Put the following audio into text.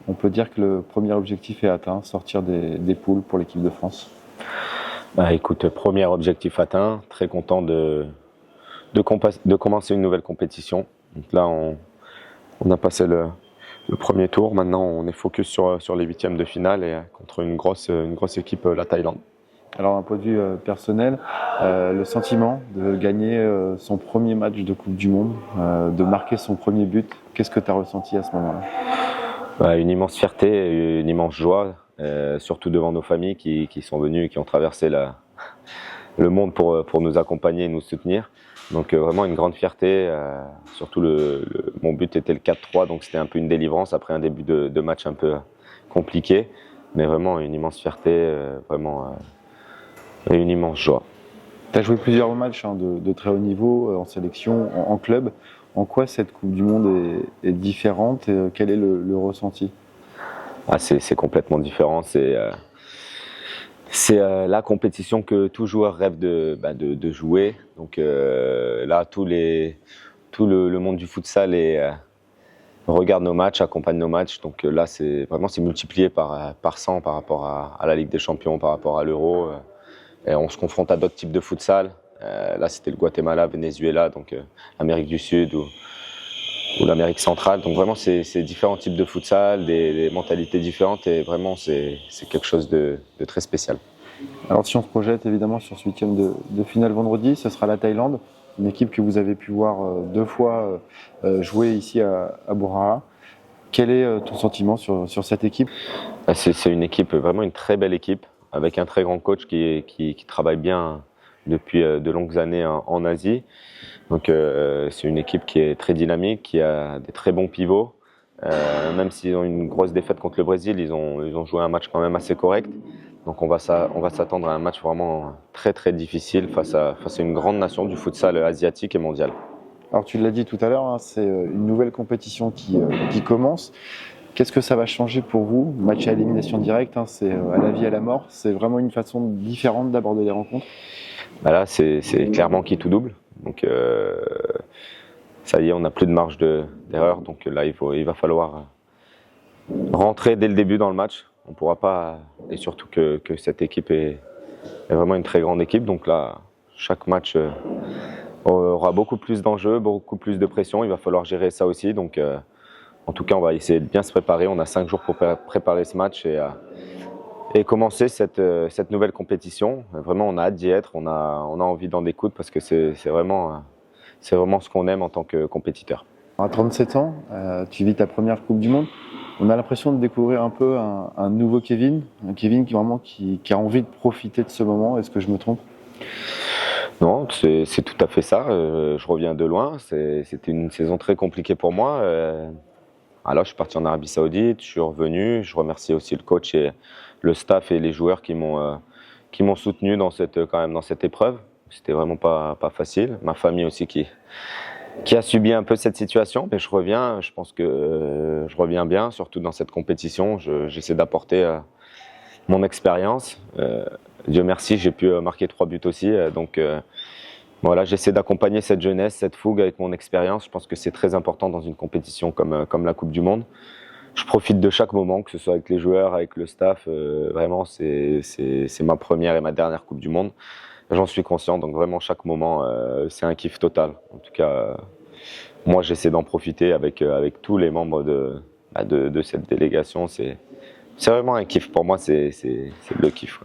On peut dire que le premier objectif est atteint, sortir des poules pour l'équipe de France. Écoute, premier objectif atteint, très content de commencer une nouvelle compétition. Donc là, on a passé le premier tour, maintenant on est focus sur les huitièmes de finale et contre une grosse équipe, la Thaïlande. Alors d'un point de vue personnel, le sentiment de gagner son premier match de Coupe du Monde, de marquer son premier but, qu'est-ce que tu as ressenti à ce moment-là? Une immense fierté, une immense joie, surtout devant nos familles qui sont venues et qui ont traversé le monde pour nous accompagner et nous soutenir. Donc vraiment une grande fierté, surtout mon but était le 4-3, donc c'était un peu une délivrance après un début de match un peu compliqué, mais vraiment une immense fierté, et une immense joie. Tu as joué plusieurs matchs de très haut niveau en sélection, en club. En quoi cette Coupe du Monde est différente et quel est le ressenti? C'est complètement différent. C'est la compétition que tout joueur rêve de jouer. Donc là, tout le monde du futsal regarde nos matchs, accompagne nos matchs. Donc là, c'est multiplié par 100 par rapport à la Ligue des Champions, par rapport à l'Euro. Et on se confronte à d'autres types de futsal. Là, c'était le Guatemala, Venezuela, donc l'Amérique du Sud ou l'Amérique centrale. Donc vraiment, c'est différents types de futsal, des mentalités différentes et vraiment, c'est quelque chose de très spécial. Alors si on se projette évidemment sur ce huitième de finale vendredi, ce sera la Thaïlande, une équipe que vous avez pu voir deux fois jouer ici à Buriram. Quel est ton sentiment sur cette équipe? C'est une équipe, vraiment une très belle équipe, avec un très grand coach qui travaille bien depuis de longues années en Asie. Donc c'est une équipe qui est très dynamique, qui a des très bons pivots. Même s'ils ont une grosse défaite contre le Brésil, ils ont joué un match quand même assez correct. Donc on va s'attendre à un match vraiment très très difficile face à une grande nation du futsal asiatique et mondial. Alors tu l'as dit tout à l'heure, c'est une nouvelle compétition qui commence. Qu'est-ce que ça va changer pour vous? Match à élimination directe, c'est à la vie à la mort. C'est vraiment une façon différente d'aborder les rencontres? Là, c'est clairement qui tout double. Donc ça y est, on n'a plus de marge d'erreur. Donc là, il va falloir rentrer dès le début dans le match. On ne pourra pas, et surtout que cette équipe est vraiment une très grande équipe. Donc là, chaque match aura beaucoup plus d'enjeux, beaucoup plus de pression. Il va falloir gérer ça aussi. Donc en tout cas, on va essayer de bien se préparer. On a 5 jours pour préparer ce match et commencer cette nouvelle compétition. Vraiment, on a hâte d'y être. On a envie d'en découdre parce que c'est vraiment ce qu'on aime en tant que compétiteur. À 37 ans, tu vis ta première Coupe du Monde. On a l'impression de découvrir un peu un nouveau Kevin, un Kevin qui a envie de profiter de ce moment. Est-ce que je me trompe? Non, c'est tout à fait ça. Je reviens de loin. C'était une saison très compliquée pour moi. Alors, je suis parti en Arabie Saoudite, je suis revenu. Je remercie aussi le coach et le staff et les joueurs qui m'ont soutenu dans cette épreuve. C'était vraiment pas facile. Ma famille aussi qui a subi un peu cette situation. Mais je reviens. Je pense que je reviens bien, surtout dans cette compétition. J'essaie d'apporter mon expérience. Dieu merci, j'ai pu marquer 3 buts aussi. Donc voilà, j'essaie d'accompagner cette jeunesse, cette fougue avec mon expérience. Je pense que c'est très important dans une compétition comme la Coupe du Monde. Je profite de chaque moment, que ce soit avec les joueurs, avec le staff. Vraiment, c'est ma première et ma dernière Coupe du Monde. J'en suis conscient, donc vraiment chaque moment, c'est un kiff total. En tout cas, moi, j'essaie d'en profiter avec tous les membres de cette délégation. C'est vraiment un kiff. Pour moi, c'est le kiff.